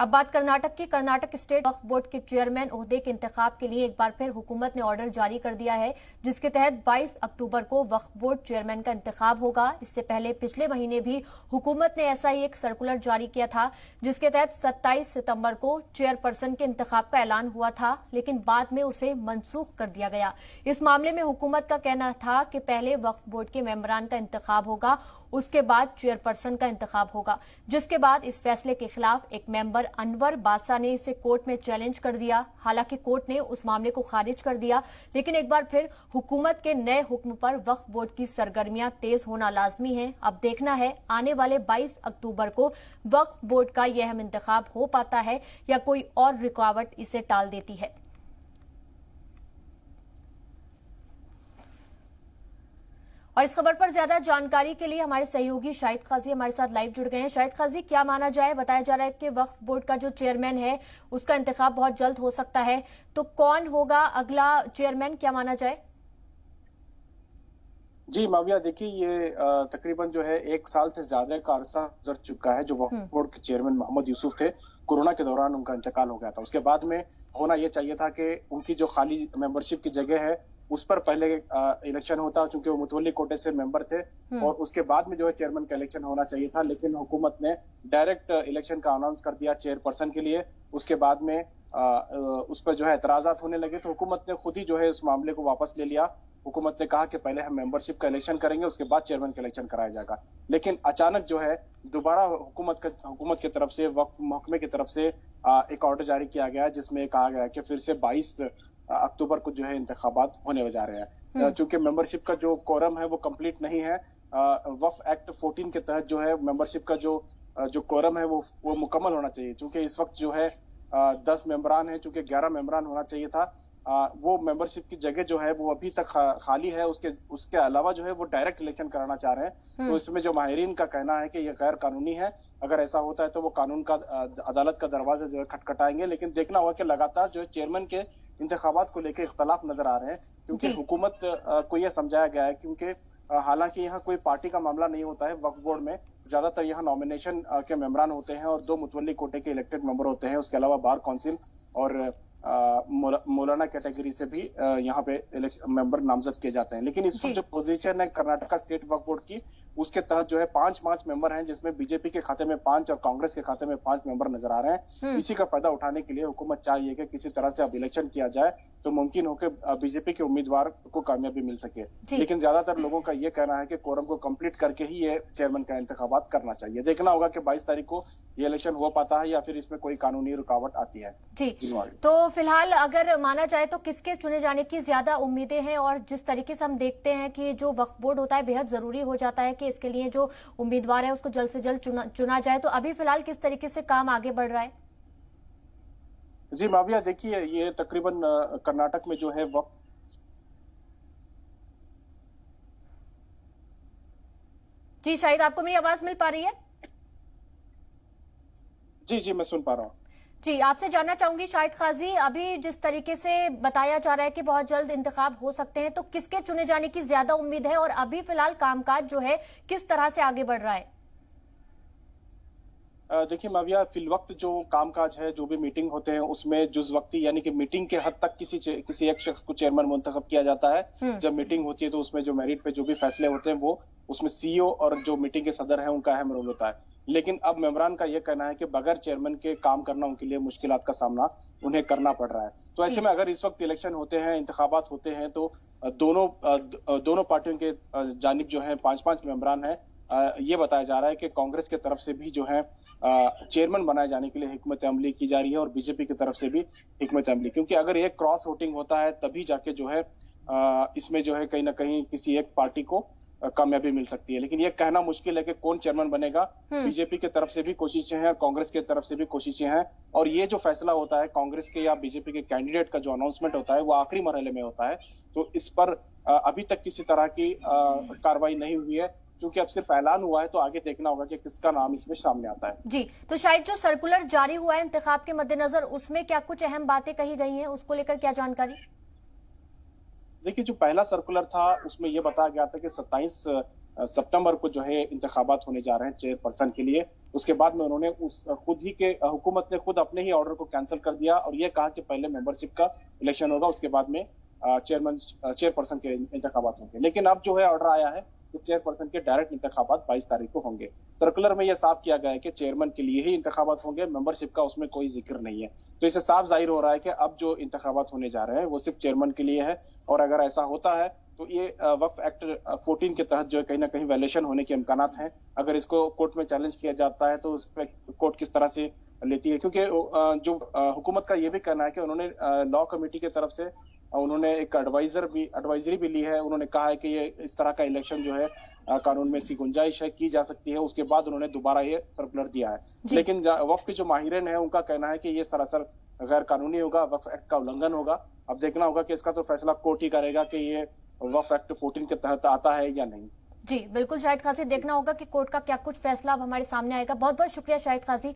अब बात कर्नाटक की। कर्नाटक स्टेट वक्फ बोर्ड के चेयरमैन ओहदे के इंतखाब के लिए एक बार फिर हुकूमत ने ऑर्डर जारी कर दिया है, जिसके तहत 22 अक्टूबर को वक्फ बोर्ड चेयरमैन का इंतखाब होगा। इससे पहले पिछले महीने भी हुकूमत ने ऐसा ही एक सर्कुलर जारी किया था, जिसके तहत 27 सितंबर को चेयरपर्सन के इंतखाब का ऐलान हुआ था, लेकिन बाद में उसे मनसूख कर दिया गया। इस मामले में हुकूमत का कहना था कि पहले वक्फ बोर्ड के मेंबरान का इंतखाब होगा, उसके बाद चेयरपर्सन का इंतखाब होगा, जिसके बाद इस फैसले के खिलाफ एक मेंबर अनवर बादशाह ने इसे कोर्ट में चैलेंज कर दिया। हालांकि कोर्ट ने उस मामले को खारिज कर दिया, लेकिन एक बार फिर हुकूमत के नए हुक्म पर वक्फ बोर्ड की सरगर्मियां तेज होना लाजमी है। अब देखना है आने वाले 22 अक्टूबर को वक्फ बोर्ड का यह अहम इंतखाब हो पाता है या कोई और रुकावट इसे टाल देती है। और इस खबर पर ज्यादा जानकारी के लिए हमारे सहयोगी शाहिद काजी हमारे साथ लाइव जुड़ गए हैं। शाहिद काजी, क्या माना जाए? बताया जा रहा है कि वक्फ बोर्ड का जो चेयरमैन है उसका इंतखाब बहुत जल्द हो सकता है, तो कौन होगा अगला चेयरमैन, क्या माना जाए? जी माविया, देखिए ये तकरीबन जो है 1 साल से ज्यादा का अरसा गुजर चुका है। जो वक्फ बोर्ड के चेयरमैन मोहम्मद यूसुफ थे, कोरोना के दौरान उनका इंतकाल हो गया था। उसके बाद में होना यह चाहिए था कि उनकी जो खाली मेंबरशिप की जगह है उस पर पहले इलेक्शन होता, क्योंकि वो मुतवल्ली कोटे से मेंबर थे, और उसके बाद में जो है चेयरमैन का इलेक्शन होना चाहिए था। लेकिन हुकूमत ने डायरेक्ट इलेक्शन का अनाउंस कर दिया चेयरपर्सन के लिए। उसके बाद में उस पर जो है एतराजात होने लगे, तो हुकूमत ने खुद ही जो है उस मामले को वापस ले लिया। हुकूमत ने कहा कि पहले हम मेंबरशिप का इलेक्शन करेंगे, उसके बाद चेयरमैन का इलेक्शन कराया जाएगा। लेकिन अचानक जो है दोबारा हुकूमत की तरफ से, वक्फ महकमे की तरफ से एक ऑर्डर जारी किया गया, जिसमें कहा गया कि फिर से 22 अक्टूबर को जो है इंतखाबात होने जा रहे हैं। चूंकि मेंबरशिप का जो कोरम है वो कंप्लीट नहीं है। वक्फ एक्ट 14 के तहत जो है मेंबरशिप का जो कोरम है वो मुकम्मल होना चाहिए। चूंकि इस वक्त जो है 10 मेंबरान है, चूंकि 11 मेंबरान होना चाहिए था। वो मेंबरशिप की जगह जो है वो अभी तक खाली है। उसके अलावा जो है वो डायरेक्ट इलेक्शन कराना चाह रहे हैं। तो इसमें जो माहिरीन का कहना है कि ये गैर कानूनी है। अगर ऐसा होता है तो वो कानून का अदालत का दरवाजा जो है खटखटाएंगे। लेकिन देखना होगा कि लगातार जो है चेयरमैन के इंतखाबात को लेकर इख्तलाफ नजर आ रहे हैं, क्योंकि हुकूमत को यह समझाया गया है, क्योंकि हालांकि यहाँ कोई पार्टी का मामला नहीं होता है वक्फ बोर्ड में। ज्यादातर यहाँ नॉमिनेशन के मेंबरान होते हैं और 2 मुतवल्ली कोटे के इलेक्टेड मेंबर होते हैं। उसके अलावा बार काउंसिल और मौलाना कैटेगरी से भी यहाँ पे मेंबर नामजद किए जाते हैं। लेकिन इस वक्त जो पोजीशन है कर्नाटका स्टेट वक्फ बोर्ड की, उसके तहत जो है 5 मेंबर हैं, जिसमें बीजेपी के खाते में 5 और कांग्रेस के खाते में 5 मेंबर नजर आ रहे हैं। इसी का फायदा उठाने के लिए हुकूमत चाहिए कि किसी तरह से अब इलेक्शन किया जाए तो मुमकिन हो कि बीजेपी के उम्मीदवार को कामयाबी मिल सके। लेकिन ज्यादातर लोगों का ये कहना है कि कोरम को कंप्लीट करके ही ये चेयरमैन का इंतखाबात करना चाहिए। देखना होगा कि 22 तारीख को ये इलेक्शन हो पाता है या फिर इसमें कोई कानूनी रुकावट आती है। जी, तो फिलहाल अगर माना जाए तो किसके चुने जाने की ज्यादा उम्मीदें हैं? और जिस तरीके से हम देखते हैं कि जो वक्फ बोर्ड होता है बेहद जरूरी हो जाता है कि इसके लिए जो उम्मीदवार है उसको जल्द से जल्द चुना जाए, तो अभी फिलहाल किस तरीके से काम आगे बढ़ रहा है? जी माविया, देखिए ये तकरीबन कर्नाटक में जो है वक्फ जी शायद आपको मेरी आवाज मिल पा रही है? जी मैं सुन पा रहा हूँ। जी, आपसे जानना चाहूंगी शाहिद काजी, अभी जिस तरीके से बताया जा रहा है कि बहुत जल्द इंतखाब हो सकते हैं, तो किसके चुने जाने की ज्यादा उम्मीद है और अभी फिलहाल कामकाज जो है किस तरह से आगे बढ़ रहा है? देखिए माविया, फिल वक्त जो कामकाज है, जो भी मीटिंग होते हैं उसमें जुज वक्ती यानी कि मीटिंग के हद तक किसी एक शख्स को चेयरमैन मुंतखब किया जाता है। जब मीटिंग होती है तो उसमें जो मेरिट पे जो भी फैसले होते हैं वो उसमें सीईओ और जो मीटिंग के सदर है उनका अहम रोल होता है। लेकिन अब मेंबरान का यह कहना है कि बगैर चेयरमैन के काम करना उनके लिए मुश्किलात का सामना उन्हें करना पड़ रहा है। तो ऐसे में अगर इस वक्त इलेक्शन होते हैं, इंतखाबात होते हैं, तो दोनों पार्टियों के जानिब जो है 5 मेंबरान है। ये बताया जा रहा है कि कांग्रेस की तरफ से भी जो है चेयरमैन बनाए जाने के लिए हिकमत अमली की जा रही है और बीजेपी की तरफ से भी हिकमत अमली, क्योंकि अगर एक क्रॉस वोटिंग होता है तभी जाके जो है इसमें जो है कहीं ना कहीं किसी एक पार्टी को कामयाबी मिल सकती है। लेकिन ये कहना मुश्किल है कि कौन चेयरमैन बनेगा। बीजेपी की तरफ से भी कोशिशें हैं और कांग्रेस की तरफ से भी कोशिशें हैं, और ये जो फैसला होता है कांग्रेस के या बीजेपी के कैंडिडेट का जो अनाउंसमेंट होता है वो आखिरी मरहले में होता है। तो इस पर अभी तक किसी तरह की कार्रवाई नहीं हुई है, क्योंकि अब सिर्फ ऐलान हुआ है। तो आगे देखना होगा कि किसका नाम इसमें सामने आता है। जी, तो शायद जो सर्कुलर जारी हुआ है इंतखाब के मद्देनजर, उसमें क्या कुछ अहम बातें कही गई हैं, उसको लेकर क्या जानकारी? देखिए, जो पहला सर्कुलर था उसमें यह बताया गया था कि 27 सितंबर को जो है इंतखाबात होने जा रहे हैं चेयरपर्सन के लिए। उसके बाद में उन्होंने हुकूमत ने खुद अपने ही ऑर्डर को कैंसिल कर दिया और ये कहा कि पहले मेंबरशिप का इलेक्शन होगा, उसके बाद में चेयरपर्सन के इंतखाबात होंगे। लेकिन अब जो है ऑर्डर आया है कि चेयरपर्सन के डायरेक्ट इंतखाबात 22 तारीख को होंगे। सर्कुलर में यह साफ किया गया है कि चेयरमैन के लिए ही इंतखाबात होंगे, मेंबरशिप का उसमें कोई जिक्र नहीं है। तो इससे साफ जाहिर हो रहा है कि अब जो इंतखाबात होने जा रहे हैं वो सिर्फ चेयरमैन के लिए है। और अगर ऐसा होता है तो ये वक्फ एक्ट 14 के तहत जो है कहीं ना कहीं वायलेशन होने के इम्कानात हैं। अगर इसको कोर्ट में चैलेंज किया जाता है तो उस पर कोर्ट किस तरह से लेती है, क्योंकि जो हुकूमत का ये भी कहना है कि उन्होंने लॉ कमेटी की तरफ से उन्होंने एक एडवाइजरी भी ली है। उन्होंने कहा है कि ये इस तरह का इलेक्शन जो है कानून में इसकी गुंजाइश है, की जा सकती है। उसके बाद उन्होंने दोबारा ये सर्कुलर दिया है। लेकिन वक्फ के जो माहिरीन है उनका कहना है कि ये सरासर गैर कानूनी होगा, वक्फ एक्ट का उल्लंघन होगा। अब देखना होगा कि इसका तो फैसला कोर्ट ही करेगा कि ये वक्फ एक्ट 14 के तहत आता है या नहीं। जी बिल्कुल शाहिद काजी, देखना होगा कि कोर्ट का क्या कुछ फैसला अब हमारे सामने आएगा। बहुत बहुत शुक्रिया शाहिद काजी।